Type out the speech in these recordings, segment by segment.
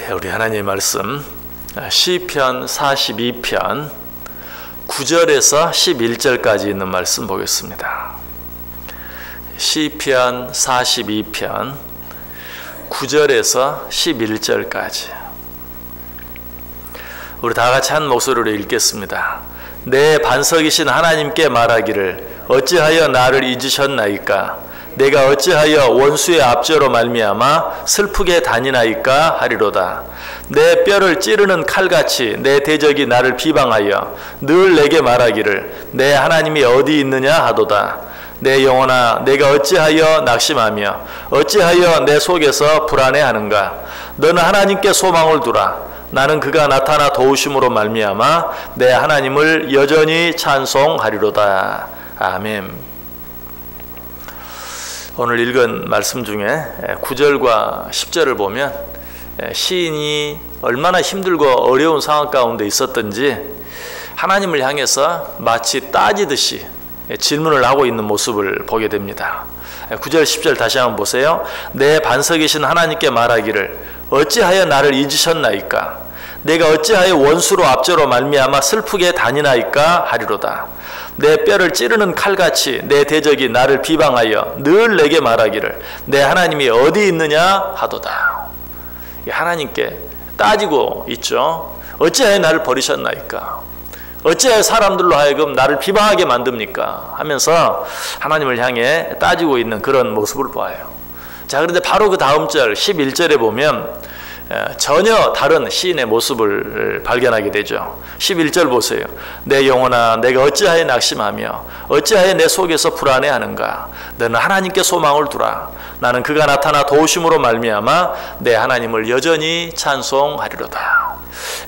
우리 하나님의 말씀 시편 42편 9절에서 11절까지 있는 말씀 보겠습니다. 시편 42편 9절에서 11절까지 우리 다 같이 한 목소리로 읽겠습니다. 내 반석이신 하나님께 말하기를 어찌하여 나를 잊으셨나이까? 내가 어찌하여 원수의 압제로 말미암아 슬프게 다니나이까 하리로다. 내 뼈를 찌르는 칼같이 내 대적이 나를 비방하여 늘 내게 말하기를 내 하나님이 어디 있느냐 하도다. 내 영혼아, 내가 어찌하여 낙심하며 어찌하여 내 속에서 불안해하는가? 너는 하나님께 소망을 두라. 나는 그가 나타나 도우심으로 말미암아 내 하나님을 여전히 찬송하리로다. 아멘. 오늘 읽은 말씀 중에 9절과 10절을 보면 시인이 얼마나 힘들고 어려운 상황 가운데 있었던지 하나님을 향해서 마치 따지듯이 질문을 하고 있는 모습을 보게 됩니다. 9절 10절 다시 한번 보세요. 내 반석이신 하나님께 말하기를 어찌하여 나를 잊으셨나이까? 내가 어찌하여 원수로 압제로 말미암아 슬프게 다니나이까 하리로다. 내 뼈를 찌르는 칼같이 내 대적이 나를 비방하여 늘 내게 말하기를 내 하나님이 어디 있느냐 하도다. 하나님께 따지고 있죠. 어찌하여 나를 버리셨나이까? 어찌하여 사람들로 하여금 나를 비방하게 만듭니까? 하면서 하나님을 향해 따지고 있는 그런 모습을 보아요. 자, 그런데 바로 그 다음 절 11절에 보면 전혀 다른 시인의 모습을 발견하게 되죠. 11절 보세요. 내 영혼아, 내가 어찌하여 낙심하며 어찌하여 내 속에서 불안해하는가? 너는 하나님께 소망을 두라. 나는 그가 나타나 도우심으로 말미암아 내 하나님을 여전히 찬송하리로다.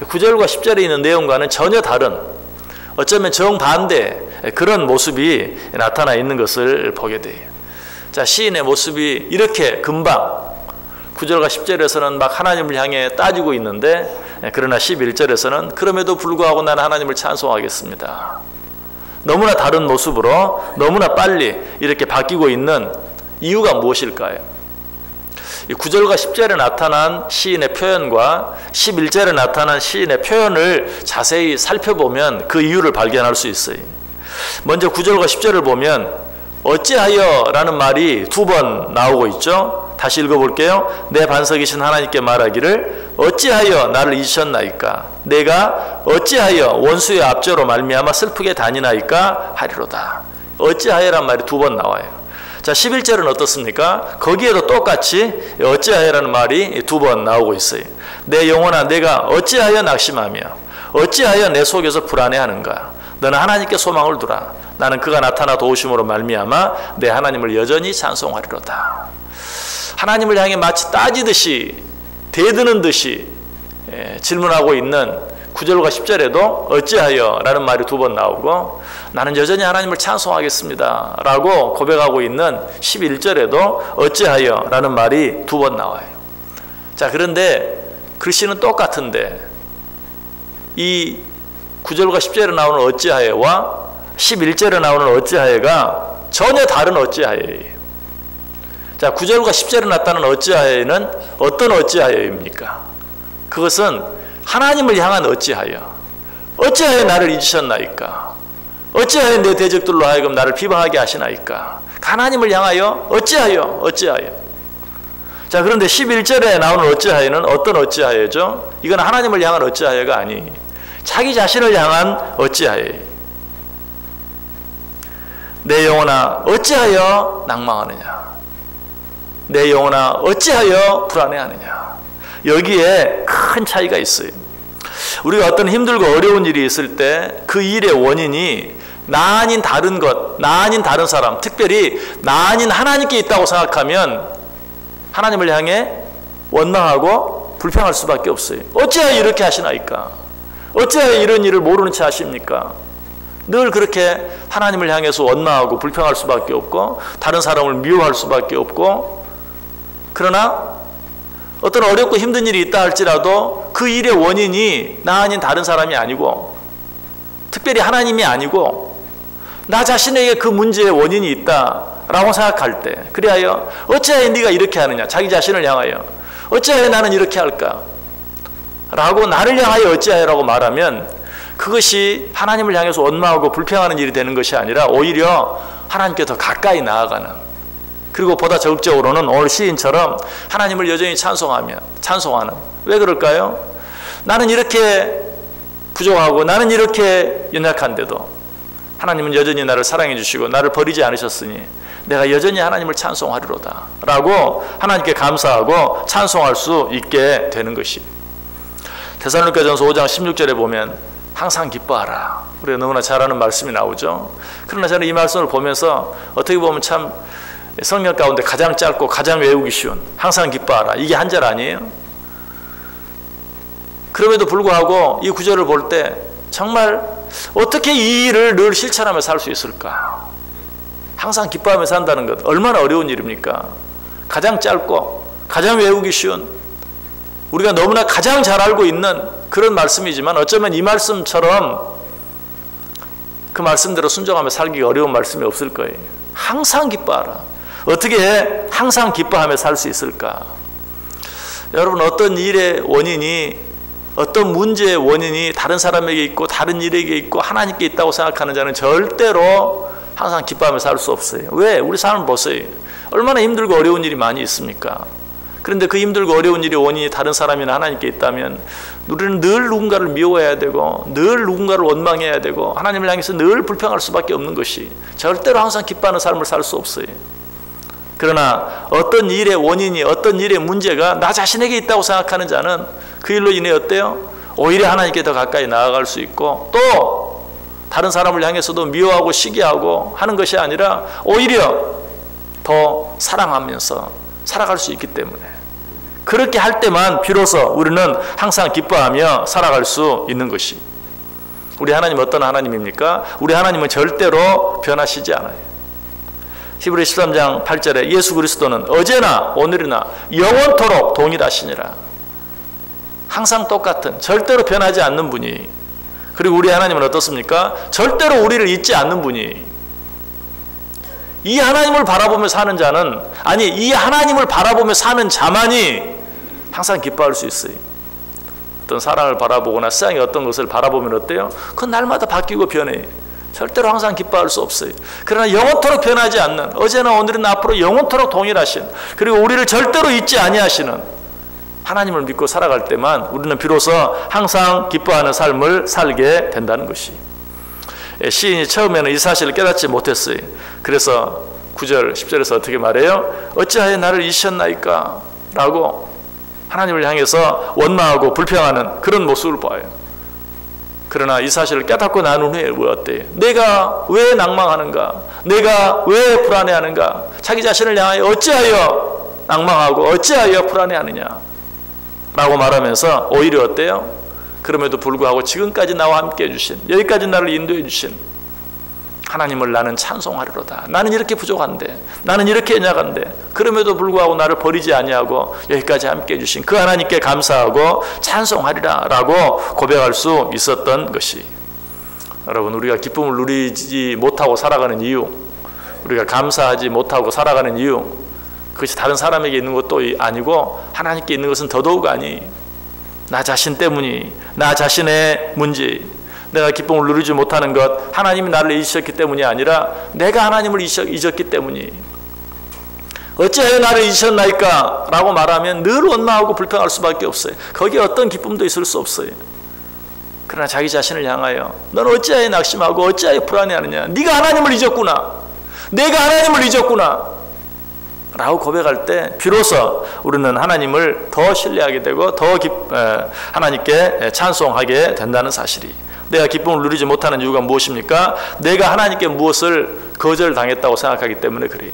9절과 10절에 있는 내용과는 전혀 다른, 어쩌면 정반대 그런 모습이 나타나 있는 것을 보게 돼요. 자, 시인의 모습이 이렇게 금방 9절과 10절에서는 막 하나님을 향해 따지고 있는데, 그러나 11절에서는 그럼에도 불구하고 나는 하나님을 찬송하겠습니다. 너무나 다른 모습으로 너무나 빨리 이렇게 바뀌고 있는 이유가 무엇일까요? 9절과 10절에 나타난 시인의 표현과 11절에 나타난 시인의 표현을 자세히 살펴보면 그 이유를 발견할 수 있어요. 먼저 9절과 10절을 보면 어찌하여 라는 말이 두 번 나오고 있죠. 다시 읽어볼게요. 내 반석이신 하나님께 말하기를 어찌하여 나를 잊으셨나이까? 내가 어찌하여 원수의 압제로 말미암아 슬프게 다니나이까 하리로다. 어찌하여란 말이 두 번 나와요. 자, 11절은 어떻습니까? 거기에도 똑같이 어찌하여라는 말이 두 번 나오고 있어요. 내 영혼아, 내가 어찌하여 낙심하며 어찌하여 내 속에서 불안해하는가? 너는 하나님께 소망을 두라. 나는 그가 나타나 도우심으로 말미암아 내 하나님을 여전히 찬송하리로다. 하나님을 향해 마치 따지듯이 대드는 듯이 질문하고 있는 9절과 10절에도 어찌하여 라는 말이 두 번 나오고 나는 여전히 하나님을 찬송하겠습니다 라고 고백하고 있는 11절에도 어찌하여 라는 말이 두 번 나와요. 자, 그런데 글씨는 똑같은데 이 9절과 10절에 나오는 어찌하여와 11절에 나오는 어찌하여가 전혀 다른 어찌하여예요. 자, 9절과 10절에 나타나는 어찌하여는 어떤 어찌하여입니까? 그것은 하나님을 향한 어찌하여. 어찌하여 나를 잊으셨나이까? 어찌하여 내 대적들로 하여금 나를 비방하게 하시나이까? 하나님을 향하여 어찌하여. 자, 그런데 11절에 나오는 어찌하여는 어떤 어찌하여죠? 이건 하나님을 향한 어찌하여가 아니, 자기 자신을 향한 어찌하여예요. 내 영혼아, 어찌하여 낭망하느냐? 내 영혼아, 어찌하여 불안해하느냐? 여기에 큰 차이가 있어요. 우리가 어떤 힘들고 어려운 일이 있을 때 그 일의 원인이 나 아닌 다른 것, 나 아닌 다른 사람, 특별히 나 아닌 하나님께 있다고 생각하면 하나님을 향해 원망하고 불평할 수밖에 없어요. 어찌하여 이렇게 하시나이까? 어찌하여 이런 일을 모르는 채 하십니까? 늘 그렇게 하나님을 향해서 원망하고 불평할 수밖에 없고 다른 사람을 미워할 수밖에 없고, 그러나 어떤 어렵고 힘든 일이 있다 할지라도 그 일의 원인이 나 아닌 다른 사람이 아니고 특별히 하나님이 아니고 나 자신에게 그 문제의 원인이 있다라고 생각할 때, 그리하여 어찌하여 네가 이렇게 하느냐? 자기 자신을 향하여 어찌하여 나는 이렇게 할까? 라고 나를 향하여 어찌하여라고 말하면 그것이 하나님을 향해서 원망하고 불평하는 일이 되는 것이 아니라 오히려 하나님께 더 가까이 나아가는, 그리고 보다 적극적으로는 오늘 시인처럼 하나님을 여전히 찬송하는. 왜 그럴까요? 나는 이렇게 부족하고 나는 이렇게 연약한데도 하나님은 여전히 나를 사랑해 주시고 나를 버리지 않으셨으니 내가 여전히 하나님을 찬송하리로다 라고 하나님께 감사하고 찬송할 수 있게 되는 것이. 데살로니가전서 5장 16절에 보면 항상 기뻐하라, 우리가 너무나 잘 아는 말씀이 나오죠. 그러나 저는 이 말씀을 보면서 어떻게 보면 참 성경 가운데 가장 짧고 가장 외우기 쉬운 항상 기뻐하라, 이게 한 절 아니에요? 그럼에도 불구하고 이 구절을 볼 때 정말 어떻게 이 일을 늘 실천하며 살 수 있을까? 항상 기뻐하며 산다는 것 얼마나 어려운 일입니까? 가장 짧고 가장 외우기 쉬운, 우리가 너무나 가장 잘 알고 있는 그런 말씀이지만 어쩌면 이 말씀처럼 그 말씀대로 순종하며 살기가 어려운 말씀이 없을 거예요. 항상 기뻐하라. 어떻게 항상 기뻐하며 살 수 있을까? 여러분, 어떤 일의 원인이, 어떤 문제의 원인이 다른 사람에게 있고 다른 일에게 있고 하나님께 있다고 생각하는 자는 절대로 항상 기뻐하며 살 수 없어요. 왜? 우리 삶을 보세요. 얼마나 힘들고 어려운 일이 많이 있습니까? 그런데 그 힘들고 어려운 일의 원인이 다른 사람이나 하나님께 있다면 우리는 늘 누군가를 미워해야 되고 늘 누군가를 원망해야 되고 하나님을 향해서 늘 불평할 수밖에 없는 것이, 절대로 항상 기뻐하는 삶을 살 수 없어요. 그러나 어떤 일의 원인이, 어떤 일의 문제가 나 자신에게 있다고 생각하는 자는 그 일로 인해 어때요? 오히려 하나님께 더 가까이 나아갈 수 있고, 또 다른 사람을 향해서도 미워하고 시기하고 하는 것이 아니라 오히려 더 사랑하면서 살아갈 수 있기 때문에, 그렇게 할 때만 비로소 우리는 항상 기뻐하며 살아갈 수 있는 것이. 우리 하나님 어떤 하나님입니까? 우리 하나님은 절대로 변하시지 않아요. 히브리서 13장 8절에 예수 그리스도는 어제나 오늘이나 영원토록 동일하시니라. 항상 똑같은, 절대로 변하지 않는 분이. 그리고 우리 하나님은 어떻습니까? 절대로 우리를 잊지 않는 분이. 이 하나님을 바라보며 사는 자는, 아니 이 하나님을 바라보며 사는 자만이 항상 기뻐할 수 있어요. 어떤 사랑을 바라보거나 세상의 어떤 것을 바라보면 어때요? 그건 날마다 바뀌고 변해요. 절대로 항상 기뻐할 수 없어요. 그러나 영원토록 변하지 않는, 어제나 오늘이나 앞으로 영원토록 동일하신, 그리고 우리를 절대로 잊지 아니하시는 하나님을 믿고 살아갈 때만 우리는 비로소 항상 기뻐하는 삶을 살게 된다는 것이. 시인이 처음에는 이 사실을 깨닫지 못했어요. 그래서 9절, 10절에서 어떻게 말해요? 어찌하여 나를 잊으셨나이까? 라고 하나님을 향해서 원망하고 불평하는 그런 모습을 봐요. 그러나 이 사실을 깨닫고 난 후에 왜 어때요? 내가 왜 낭망하는가? 내가 왜 불안해하는가? 자기 자신을 향하여 어찌하여 낭망하고 어찌하여 불안해하느냐? 라고 말하면서 오히려 어때요? 그럼에도 불구하고 지금까지 나와 함께 해주신, 여기까지 나를 인도해 주신 하나님을 나는 찬송하리로다. 나는 이렇게 부족한데, 나는 이렇게 연약한데, 그럼에도 불구하고 나를 버리지 아니하고 여기까지 함께 해주신 그 하나님께 감사하고 찬송하리라 라고 고백할 수 있었던 것이. 여러분, 우리가 기쁨을 누리지 못하고 살아가는 이유, 우리가 감사하지 못하고 살아가는 이유, 그것이 다른 사람에게 있는 것도 아니고 하나님께 있는 것은 더더욱 아니, 나 자신 때문이, 나 자신의 문제, 내가 기쁨을 누리지 못하는 것, 하나님이 나를 잊으셨기 때문이 아니라 내가 하나님을 잊었기 때문이. 어찌하여 나를 잊으셨나이까? 라고 말하면 늘 원망하고 불평할 수밖에 없어요. 거기에 어떤 기쁨도 있을 수 없어요. 그러나 자기 자신을 향하여 너는 어찌하여 낙심하고 어찌하여 불안해하느냐? 네가 하나님을 잊었구나. 내가 하나님을 잊었구나. 라고 고백할 때 비로소 우리는 하나님을 더 신뢰하게 되고 더 하나님께 찬송하게 된다는 사실이. 내가 기쁨을 누리지 못하는 이유가 무엇입니까? 내가 하나님께 무엇을 거절당했다고 생각하기 때문에 그래요.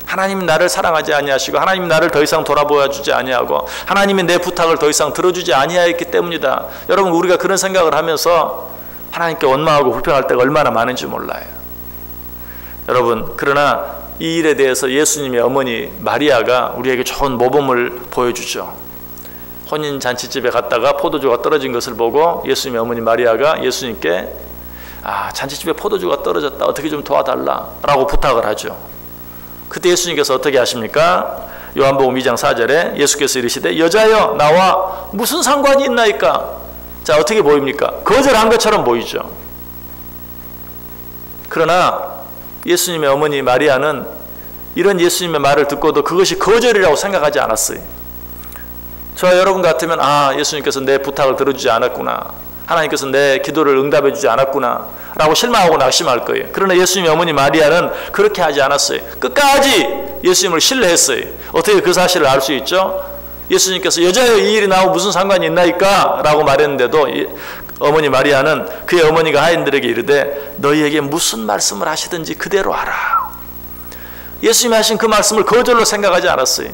하나님이 나를 사랑하지 아니하시고 하나님이 나를 더 이상 돌아보아 주지 아니하고 하나님이 내 부탁을 더 이상 들어주지 아니하였기 때문이다. 여러분, 우리가 그런 생각을 하면서 하나님께 원망하고 불평할 때가 얼마나 많은지 몰라요. 여러분, 그러나 이 일에 대해서 예수님의 어머니 마리아가 우리에게 좋은 모범을 보여주죠. 혼인잔치집에 갔다가 포도주가 떨어진 것을 보고 예수님의 어머니 마리아가 예수님께 잔치집에 포도주가 떨어졌다, 어떻게 좀 도와달라 라고 부탁을 하죠. 그때 예수님께서 어떻게 하십니까? 요한복음 2장 4절에 예수께서 이르시되 여자여 나와 무슨 상관이 있나이까? 자, 어떻게 보입니까? 거절한 것처럼 보이죠. 그러나 예수님의 어머니 마리아는 이런 예수님의 말을 듣고도 그것이 거절이라고 생각하지 않았어요. 저와 여러분 같으면 예수님께서 내 부탁을 들어주지 않았구나, 하나님께서 내 기도를 응답해 주지 않았구나 라고 실망하고 낙심할 거예요. 그러나 예수님의 어머니 마리아는 그렇게 하지 않았어요. 끝까지 예수님을 신뢰했어요. 어떻게 그 사실을 알 수 있죠? 예수님께서 여자여 이 일이 나하고 무슨 상관이 있나이까? 라고 말했는데도 어머니 마리아는 그의 어머니가 하인들에게 이르되 너희에게 무슨 말씀을 하시든지 그대로 하라. 예수님이 하신 그 말씀을 거절로 생각하지 않았어요.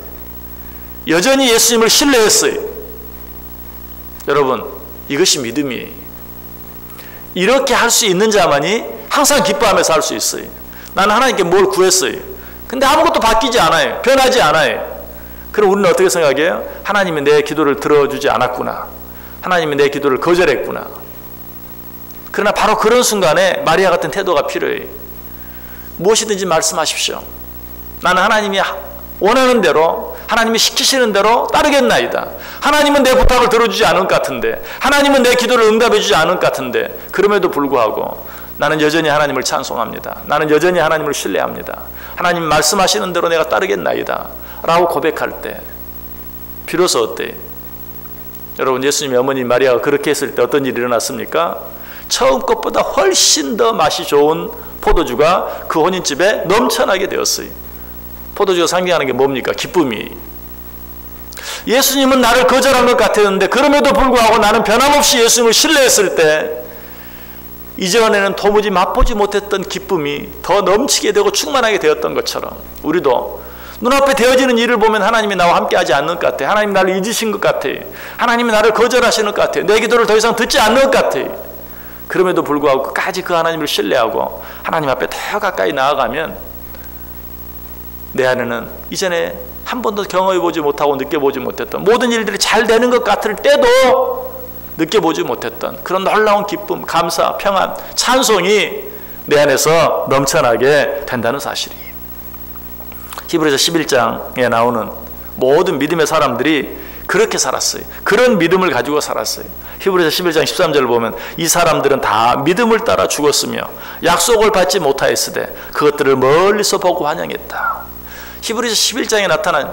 여전히 예수님을 신뢰했어요. 여러분, 이것이 믿음이에요. 이렇게 할 수 있는 자만이 항상 기뻐하면서 할 수 있어요. 나는 하나님께 뭘 구했어요. 근데 아무것도 바뀌지 않아요. 변하지 않아요. 그럼 우리는 어떻게 생각해요? 하나님이 내 기도를 들어주지 않았구나, 하나님이 내 기도를 거절했구나. 그러나 바로 그런 순간에 마리아 같은 태도가 필요해요. 무엇이든지 말씀하십시오. 나는 하나님이 원하는 대로, 하나님이 시키시는 대로 따르겠나이다. 하나님은 내 부탁을 들어주지 않을 것 같은데, 하나님은 내 기도를 응답해 주지 않을 것 같은데, 그럼에도 불구하고 나는 여전히 하나님을 찬송합니다. 나는 여전히 하나님을 신뢰합니다. 하나님 말씀하시는 대로 내가 따르겠나이다 라고 고백할 때 비로소 어때요? 여러분, 예수님의 어머니 마리아가 그렇게 했을 때 어떤 일이 일어났습니까? 처음 것보다 훨씬 더 맛이 좋은 포도주가 그 혼인집에 넘쳐나게 되었어요. 포도주가 상징하는 게 뭡니까? 기쁨이. 예수님은 나를 거절한 것 같았는데 그럼에도 불구하고 나는 변함없이 예수님을 신뢰했을 때 이전에는 도무지 맛보지 못했던 기쁨이 더 넘치게 되고 충만하게 되었던 것처럼 우리도 눈앞에 되어지는 일을 보면 하나님이 나와 함께하지 않는 것 같아. 하나님이 나를 잊으신 것 같아. 하나님이 나를 거절하시는 것 같아. 내 기도를 더 이상 듣지 않는 것 같아. 그럼에도 불구하고 끝까지 그 하나님을 신뢰하고 하나님 앞에 더 가까이 나아가면 내 안에는 이전에 한 번도 경험해보지 못하고 느껴보지 못했던 모든 일들이 잘 되는 것 같을 때도 느껴보지 못했던 그런 놀라운 기쁨, 감사, 평안, 찬송이 내 안에서 넘쳐나게 된다는 사실이에요. 히브리서 11장에 나오는 모든 믿음의 사람들이 그렇게 살았어요. 그런 믿음을 가지고 살았어요. 히브리서 11장 13절을 보면 이 사람들은 다 믿음을 따라 죽었으며 약속을 받지 못하였으되 그것들을 멀리서 보고 환영했다. 히브리서 11장에 나타난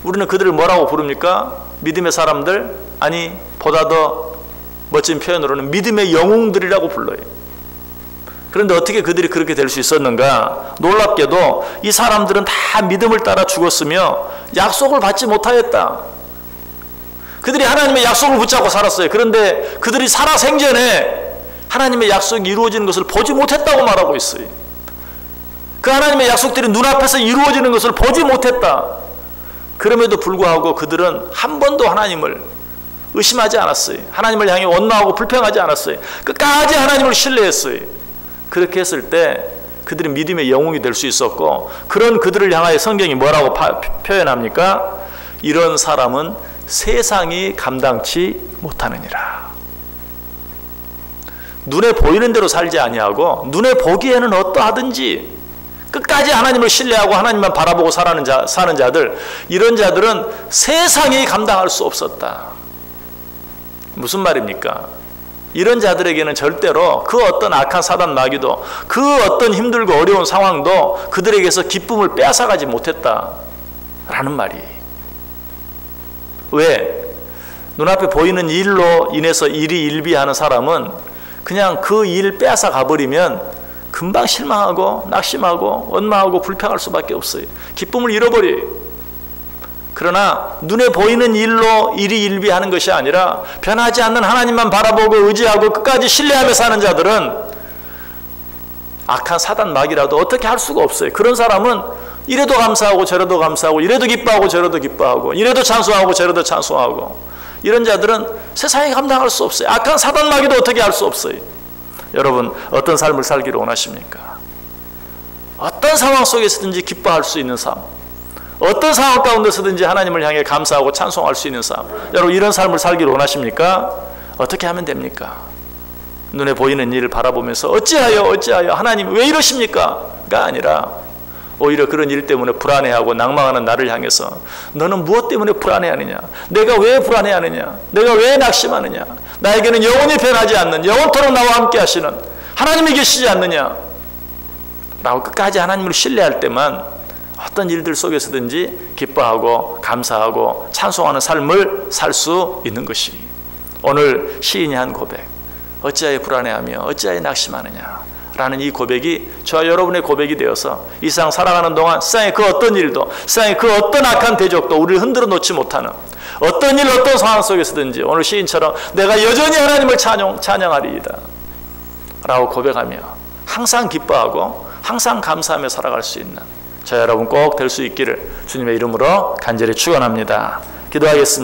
우리는 그들을 뭐라고 부릅니까? 믿음의 사람들? 아니, 보다 더 멋진 표현으로는 믿음의 영웅들이라고 불러요. 그런데 어떻게 그들이 그렇게 될 수 있었는가? 놀랍게도 이 사람들은 다 믿음을 따라 죽었으며 약속을 받지 못하였다. 그들이 하나님의 약속을 붙잡고 살았어요. 그런데 그들이 살아생전에 하나님의 약속이 이루어지는 것을 보지 못했다고 말하고 있어요. 그 하나님의 약속들이 눈앞에서 이루어지는 것을 보지 못했다. 그럼에도 불구하고 그들은 한 번도 하나님을 의심하지 않았어요. 하나님을 향해 원망하고 불평하지 않았어요. 끝까지 하나님을 신뢰했어요. 그렇게 했을 때 그들이 믿음의 영웅이 될 수 있었고, 그런 그들을 향하여 성경이 뭐라고 표현합니까? 이런 사람은 세상이 감당치 못하느니라. 눈에 보이는 대로 살지 아니하고 눈에 보기에는 어떠하든지 끝까지 하나님을 신뢰하고 하나님만 바라보고 사는 자들, 이런 자들은 세상이 감당할 수 없었다. 무슨 말입니까? 이런 자들에게는 절대로 그 어떤 악한 사단 마귀도, 그 어떤 힘들고 어려운 상황도 그들에게서 기쁨을 빼앗아가지 못했다라는 말이에요. 왜? 눈앞에 보이는 일로 인해서 일이 일비하는 사람은 그냥 그 일 빼앗아 가버리면 금방 실망하고 낙심하고 원망하고 불평할 수밖에 없어요. 기쁨을 잃어버려요. 그러나 눈에 보이는 일로 일이 일비하는 것이 아니라 변하지 않는 하나님만 바라보고 의지하고 끝까지 신뢰하며 사는 자들은 악한 사단 마귀라도 어떻게 할 수가 없어요. 그런 사람은 이래도 감사하고 저래도 감사하고, 이래도 기뻐하고 저래도 기뻐하고, 이래도 찬송하고 저래도 찬송하고, 이런 자들은 세상에 감당할 수 없어요. 악한 사단 마귀도 어떻게 할 수 없어요. 여러분, 어떤 삶을 살기를 원하십니까? 어떤 상황 속에서든지 기뻐할 수 있는 삶, 어떤 상황 가운데서든지 하나님을 향해 감사하고 찬송할 수 있는 삶, 여러분 이런 삶을 살기를 원하십니까? 어떻게 하면 됩니까? 눈에 보이는 일을 바라보면서 어찌하여 하나님 왜 이러십니까? 가 아니라 오히려 그런 일 때문에 불안해하고 낭망하는 나를 향해서 너는 무엇 때문에 불안해하느냐? 내가 왜 불안해하느냐? 내가 왜 낙심하느냐? 나에게는 영원히 변하지 않는, 영원토록 나와 함께 하시는 하나님이 계시지 않느냐? 라고 끝까지 하나님을 신뢰할 때만 어떤 일들 속에서든지 기뻐하고 감사하고 찬송하는 삶을 살 수 있는 것이 오늘 시인이 한 고백, 어찌하여 불안해하며 어찌하여 낙심하느냐 라는 이 고백이 저와 여러분의 고백이 되어서 이 세상 살아가는 동안 세상의 그 어떤 일도, 세상의 그 어떤 악한 대적도 우리를 흔들어 놓지 못하는 어떤 일, 어떤 상황 속에서든지 오늘 시인처럼 내가 여전히 하나님을 찬양하리이다 라고 고백하며 항상 기뻐하고 항상 감사하며 살아갈 수 있는 저 여러분 꼭 될 수 있기를 주님의 이름으로 간절히 축원합니다. 기도하겠습니다.